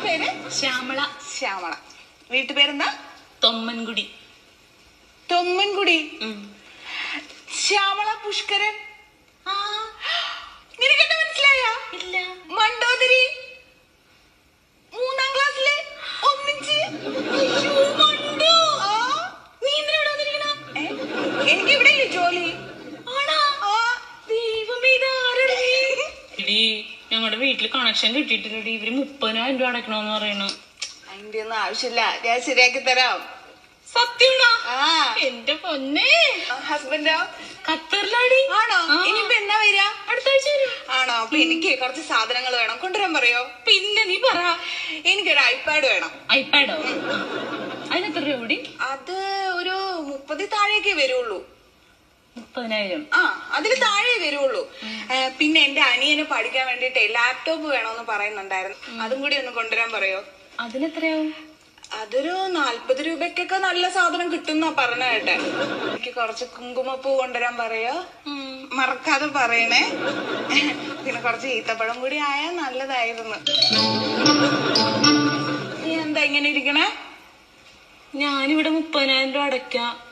പേര്? ശ്യാമള. ശ്യാമള. വീട്ടുപേരെന്താ? തൊമ്മൻകുടി. തൊമ്മൻകുടി. ശ്യാമള പുഷ്കരൻ. നിനക്കെന്നെ മനസ്സിലായ? ഇല്ല. മണ്ടോദരി. 3ാം ക്ലാസ്സില് ഒന്നിച്ച്. നീ എന്തിനാ വന്നിരിക്കണ? എനിക്ക് ഇവിടെ ജോലി. ഞങ്ങളുടെ വീട്ടില് കണക്ഷൻ കിട്ടിയിട്ടില്ലടി. ഇവര് 30,000 രൂപ അടയ്ക്കണോന്ന് പറയണു. അതിന്റെ ഒന്നും ആവശ്യമില്ല, ഞാൻ ശരിയാക്കി തരാം. സത്യമാണോ? എന്റെ പൊന്നെ. ഹസ്ബൻഡോ? ഖത്തറിലാടി. ആണോ? ഇനിയിപ്പോ എന്നാ വരിക? അടുത്ത ആഴ്ച വരും. ആണോ? അപ്പൊ എനിക്ക് കുറച്ച് സാധനങ്ങൾ വേണം, കൊണ്ടുവരാൻ പറയോ? പിന്നെ നീ പറ. എനിക്കൊരു ഐപാഡ് വേണം. ഐപാഡോ? അതിനെത്ര രൂപ കൂടി? അത് ഒരു 30 താഴേക്കേ വരുള്ളൂ. 30,000? അതിന് താഴെ വരുള്ളൂ. പിന്നെ എന്റെ അനിയന് പഠിക്കാൻ വേണ്ടിട്ട് ലാപ്ടോപ്പ് വേണോന്ന് പറയുന്നുണ്ടായിരുന്നു, അതും കൂടി ഒന്ന് കൊണ്ടുവരാൻ പറയോ? അതിനെത്രയാവും? അതൊരു 40 രൂപയ്ക്കൊക്കെ നല്ല സാധനം കിട്ടുന്ന പറഞ്ഞ കേട്ടെ. എനിക്ക് കുറച്ച് കുങ്കുമപ്പൂ കൊണ്ടുവരാൻ പറയോ? മറക്കാതെ പറയണേ. പിന്നെ കുറച്ച് ഈത്തപ്പഴം കൂടി ആയാൽ നല്ലതായിരുന്നു. നീ എന്താ ഇങ്ങനെ ഇരിക്കണേ? ഞാനിവിടെ 30,000 രൂപ അടയ്ക്കാം.